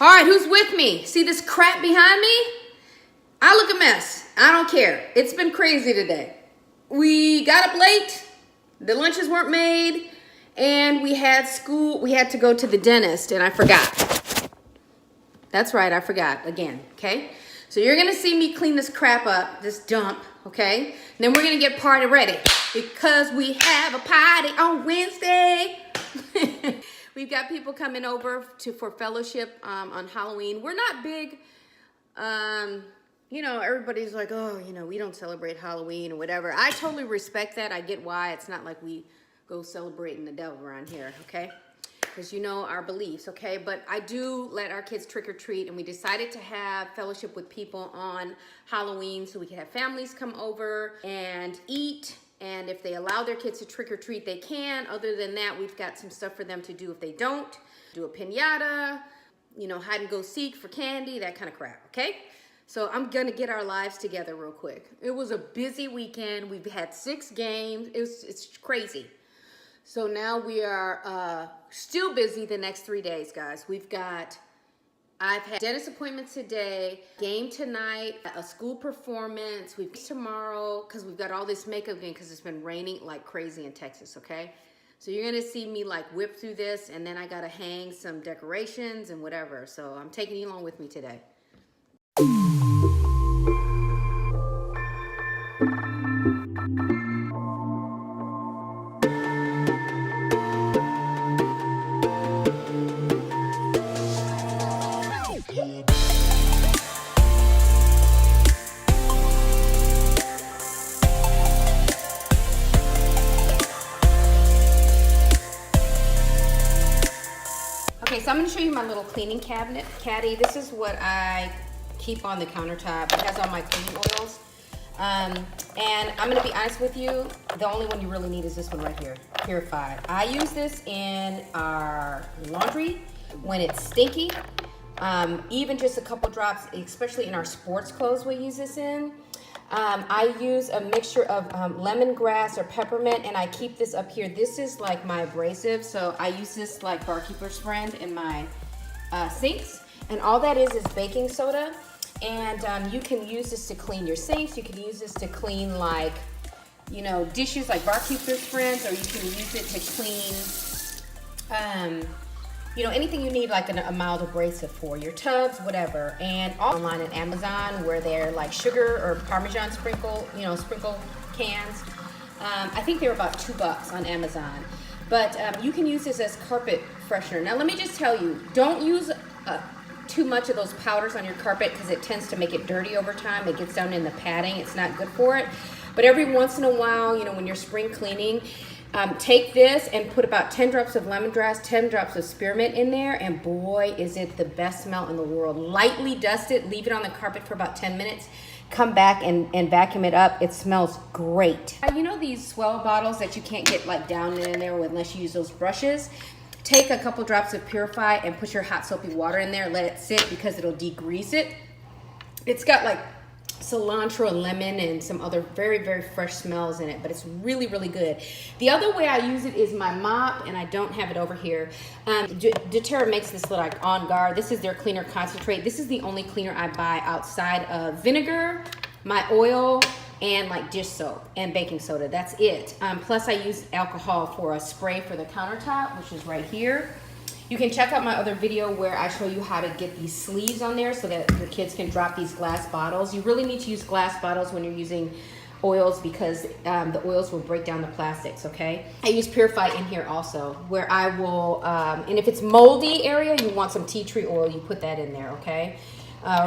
All right, who's with me? See this crap behind me? I look a mess. I don't care. It's been crazy today. We got up late. The lunches weren't made. And we had school. We had to go to the dentist, and I forgot. That's right, I forgot again, okay? So you're going to see me clean this crap up, this dump, okay? And then we're going to get party ready because we have a party on Wednesday. We've got people coming over for fellowship on Halloween. We're not big, you know, everybody's like, oh, you know, we don't celebrate Halloween or whatever. I totally respect that. I get why. It's not like we go celebrating the devil around here, okay? Because you know our beliefs, okay? But I do let our kids trick or treat, and we decided to have fellowship with people on Halloween so we can have families come over and eat. And if they allow their kids to trick or treat, they can. Other than that, we've got some stuff for them to do if they don't. Do a piñata, you know, hide and go seek for candy, that kind of crap, okay? So I'm gonna get our lives together real quick. It was a busy weekend. We've had 6 games. It's crazy. So now we are still busy the next 3 days, guys. I've had dentist appointments today, game tonight, a school performance. We've tomorrow because we've got all this makeup again because it's been raining like crazy in Texas, okay? So you're gonna see me like whip through this, and then I gotta hang some decorations and whatever. So I'm taking you along with me today. Okay, so I'm going to show you my little cleaning caddy. This is what I keep on the countertop. It has all my cleaning oils. And I'm going to be honest with you, the only one you really need is this one right here, Purified. I use this in our laundry when it's stinky. Even just a couple drops, especially in our sports clothes we use this in. I use a mixture of lemongrass or peppermint, and I keep this up here. This is like my abrasive, so I use this like barkeeper's friend in my sinks. And all that is baking soda. And you can use this to clean your sinks. You can use this to clean like, you know, dishes like barkeeper's friends, or you can use it to clean, you know, anything you need like a mild abrasive for your tubs, whatever. And online at Amazon where they're like sugar or Parmesan sprinkle cans. I think they're about $2 on Amazon. But you can use this as carpet freshener. Now let me just tell you, don't use too much of those powders on your carpet because it tends to make it dirty over time. It gets down in the padding. It's not good for it. But every once in a while, you know, when you're spring cleaning, take this and put about 10 drops of lemongrass, 10 drops of spearmint in there, and boy, is it the best smell in the world. Lightly dust it, leave it on the carpet for about 10 minutes, come back and vacuum it up. It smells great. You know these Swell bottles that you can't get like down in there unless you use those brushes? Take a couple drops of Purify and put your hot soapy water in there, let it sit because it'll degrease it. It's got like cilantro and lemon and some other very, very fresh smells in it, but it's really, really good. The other way I use it is my mop, and I don't have it over here. Doterra makes this like On Guard. This is their cleaner concentrate. This is the only cleaner I buy outside of vinegar, my oil, and like dish soap and baking soda. That's it. Plus I use alcohol for a spray for the countertop, which is right here. You can check out my other video where I show you how to get these sleeves on there so that your kids can drop these glass bottles. You really need to use glass bottles when you're using oils because the oils will break down the plastics, okay? I use Purify in here also where I will, and if it's moldy area, you want some tea tree oil, you put that in there, okay?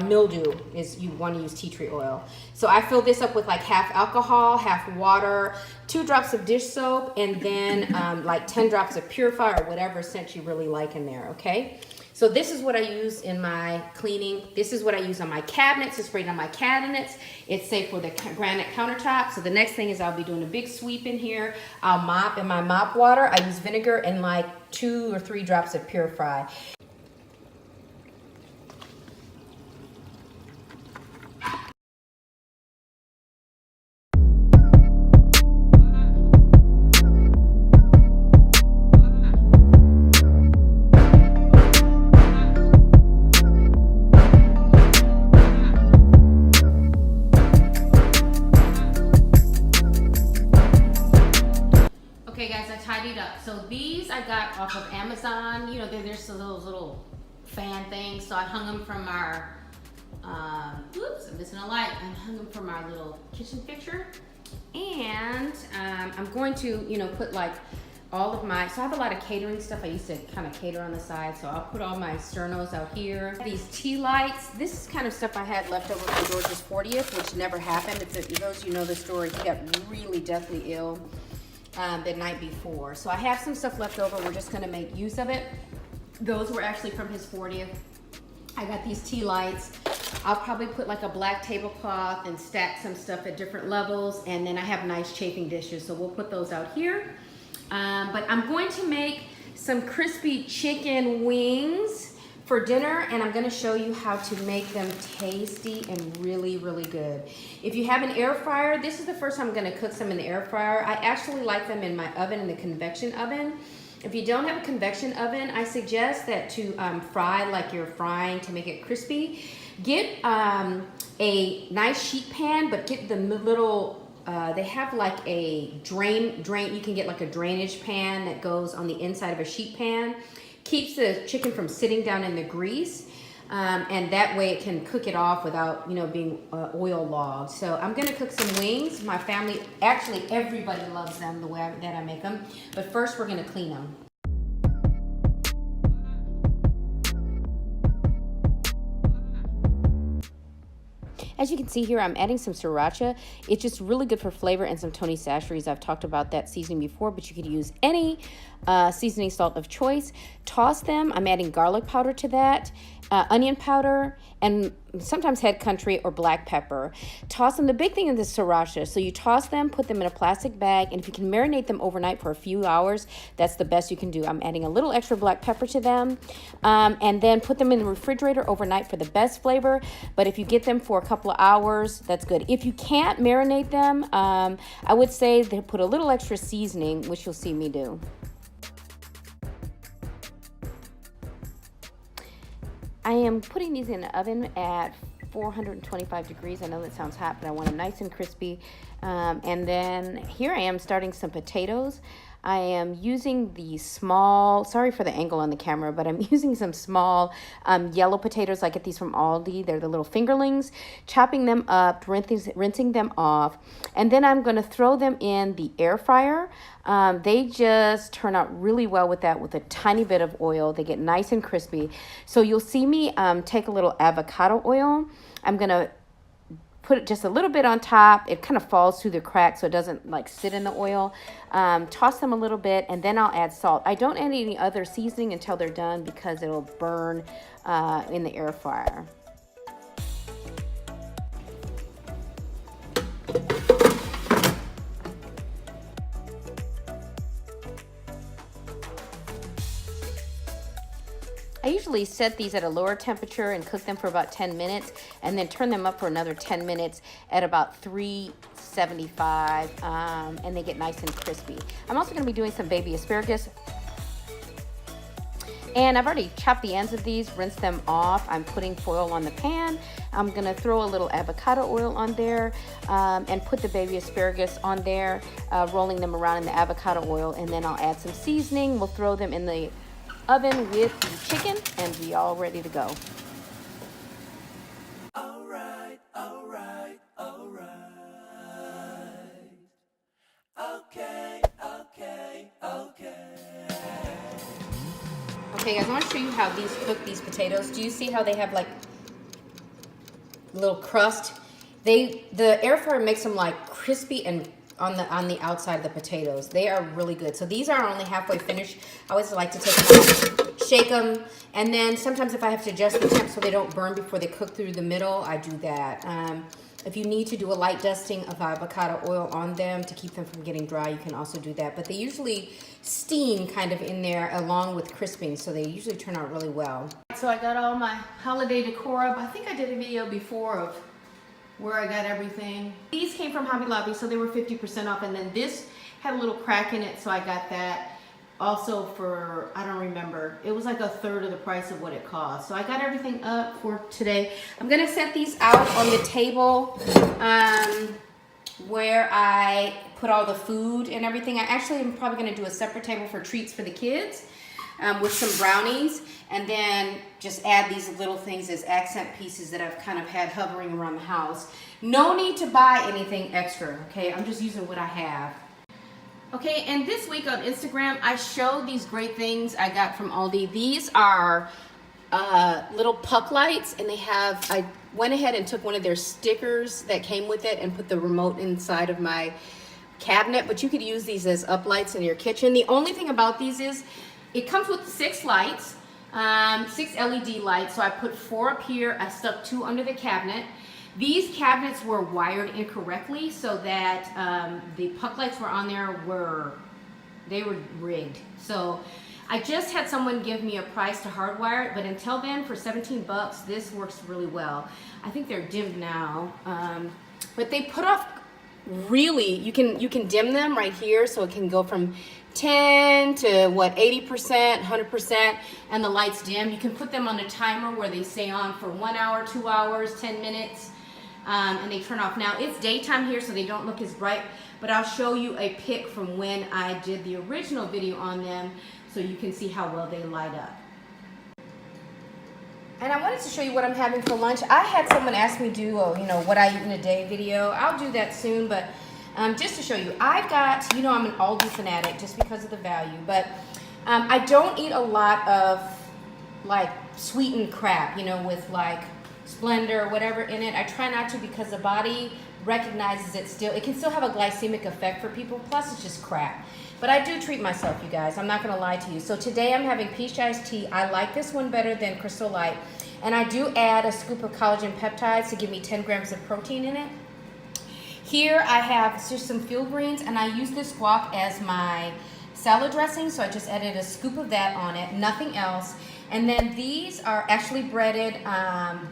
Mildew is you want to use tea tree oil. So I fill this up with like half alcohol, half water, 2 drops of dish soap, and then like 10 drops of Purify or whatever scent you really like in there, okay? So this is what I use in my cleaning. This is what I use on my cabinets. To spray it on my cabinets. It's safe for the granite countertop. So the next thing is I'll be doing a big sweep in here. I'll mop in my mop water. I use vinegar and like 2 or 3 drops of Purify. things. So I hung them from our, oops, I'm missing a light. I hung them from our little kitchen fixture. And I'm going to, you know, put like all of my, so I have a lot of catering stuff. I used to kind of cater on the side, so I'll put all my sternos out here. These tea lights, this is kind of stuff I had left over from George's 40th, which never happened. Those you know the story, he got really deathly ill the night before. So I have some stuff left over. We're just gonna make use of it. Those were actually from his 40th. I got these tea lights. I'll probably put like a black tablecloth and stack some stuff at different levels. And then I have nice chafing dishes, so we'll put those out here. But I'm going to make some crispy chicken wings for dinner, and I'm gonna show you how to make them tasty and really, really good. If you have an air fryer, this is the first time I'm gonna cook some in the air fryer. I actually like them in my oven, in the convection oven. If you don't have a convection oven, I suggest that to fry like you're frying to make it crispy. Get a nice sheet pan, but get the little, they have like a drain, you can get like a drainage pan that goes on the inside of a sheet pan. Keeps the chicken from sitting down in the grease, and that way it can cook it off without, you know, being oil logged. So I'm gonna cook some wings. My family, actually everybody loves them the way that I make them, but first we're gonna clean them. As you can see here, I'm adding some sriracha. It's just really good for flavor, and some Tony Chachere's. I've talked about that seasoning before, but you could use any seasoning salt of choice. Toss them. I'm adding garlic powder to that, onion powder, and sometimes head country or black pepper. Toss them. The big thing is the sriracha. So you toss them, put them in a plastic bag, and if you can marinate them overnight for a few hours, that's the best you can do. I'm adding a little extra black pepper to them, and then put them in the refrigerator overnight for the best flavor. But if you get them for a couple of hours, that's good. If you can't marinate them, I would say they put a little extra seasoning, which you'll see me do. I am putting these in the oven at 425 degrees. I know that sounds hot, but I want them nice and crispy. And then here I am starting some potatoes. I am using the small, sorry for the angle on the camera, but I'm using some small yellow potatoes. I get these from Aldi. They're the little fingerlings. Chopping them up, rinsing them off. And then I'm going to throw them in the air fryer. They just turn out really well with that, with a tiny bit of oil. They get nice and crispy. So you'll see me take a little avocado oil. I'm going to put just a little bit on top. It kind of falls through the cracks so it doesn't like sit in the oil. Toss them a little bit, and then I'll add salt. I don't add any other seasoning until they're done because it'll burn in the air fryer. I usually set these at a lower temperature and cook them for about 10 minutes, and then turn them up for another 10 minutes at about 375, and they get nice and crispy. I'm also going to be doing some baby asparagus, and I've already chopped the ends of these, rinsed them off. I'm putting foil on the pan. I'm going to throw a little avocado oil on there, and put the baby asparagus on there, rolling them around in the avocado oil, and then I'll add some seasoning. We'll throw them in the oven with the chicken, and be all ready to go. All right. Okay guys, I want to show you how these cook, these potatoes. Do you see how they have like little crust? The air fryer makes them like crispy and on the outside of the potatoes. They are really good. So these are only halfway finished. I always like to take them, shake them, and then sometimes if I have to adjust the temp so they don't burn before they cook through the middle, I do that. If you need to do a light dusting of avocado oil on them to keep them from getting dry, you can also do that. But they usually steam kind of in there along with crisping, so they usually turn out really well. So I got all my holiday decor up. I think I did a video before of where I got everything. These came from Hobby Lobby, so they were 50% off, and then this had a little crack in it, so I got that also for, I don't remember, it was like a third of the price of what it cost. So I got everything up for today. I'm gonna set these out on the table where I put all the food and everything. I actually am probably gonna do a separate table for treats for the kids. with some brownies, and then just add these little things as accent pieces that I've kind of had hovering around the house. No need to buy anything extra, okay? I'm just using what I have. Okay, and this week on Instagram, I showed these great things I got from Aldi. These are little puck lights, and I went ahead and took one of their stickers that came with it and put the remote inside of my cabinet, but you could use these as uplights in your kitchen. The only thing about these is it comes with 6 lights, 6 LED lights. So I put 4 up here. I stuck 2 under the cabinet. These cabinets were wired incorrectly, so that the puck lights were on there they were rigged. So I just had someone give me a price to hardwire it, but until then, for 17 bucks, this works really well. I think they're dimmed now, but they put off really. You can dim them right here, so it can go from 10 to what, 80%, 100%, and the lights dim. You can put them on a timer where they stay on for 1 hour, 2 hours, 10 minutes, and they turn off. Now it's daytime here, so they don't look as bright, but I'll show you a pic from when I did the original video on them, so you can see how well they light up. And I wanted to show you what I'm having for lunch. I had someone ask me to do a, what I eat in a day video. I'll do that soon, but just to show you, I got, I'm an Aldi fanatic just because of the value, but I don't eat a lot of like sweetened crap, with like Splendor or whatever in it. I try not to, because the body recognizes it can still have a glycemic effect for people, plus it's just crap. But I do treat myself, you guys. I'm not going to lie to you. So today I'm having peach iced tea. I like this one better than Crystal Light. And I do add a scoop of collagen peptides to give me 10 grams of protein in it. Here I have just some field greens, and I use this guac as my salad dressing. So I just added a scoop of that on it, nothing else. And then these are actually breaded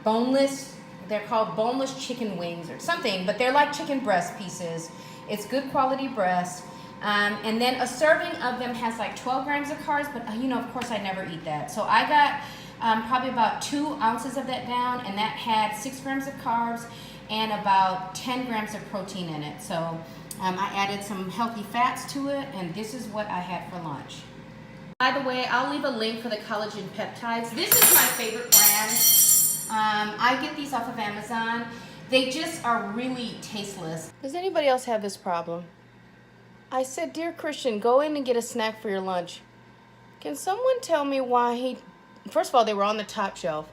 boneless. They're called boneless chicken wings or something, but they're like chicken breast pieces. It's good quality breast. And then a serving of them has like 12 grams of carbs, but of course I never eat that. So I got probably about 2 ounces of that down, and that had 6 grams of carbs and about 10 grams of protein in it. So I added some healthy fats to it, and this is what I had for lunch. By the way, I'll leave a link for the collagen peptides. This is my favorite brand. I get these off of Amazon. They just are really tasteless. Does anybody else have this problem? I said, dear Christian, go in and get a snack for your lunch. Can someone tell me why first of all, they were on the top shelf.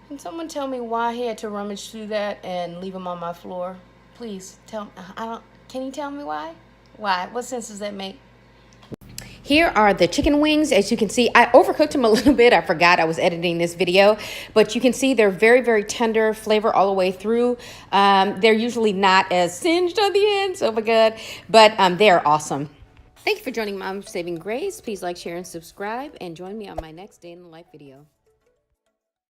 Can someone tell me why he had to rummage through that and leave them on my floor? Please tell me. Can you tell me why? Why? What sense does that make? Here are the chicken wings. As you can see, I overcooked them a little bit. I forgot I was editing this video, but you can see they're very, very tender, flavor all the way through. They're usually not as singed on the end, so good, but they're awesome. Thank you for joining Mom Saving Grace. Please like, share, and subscribe, and join me on my next day in the life video.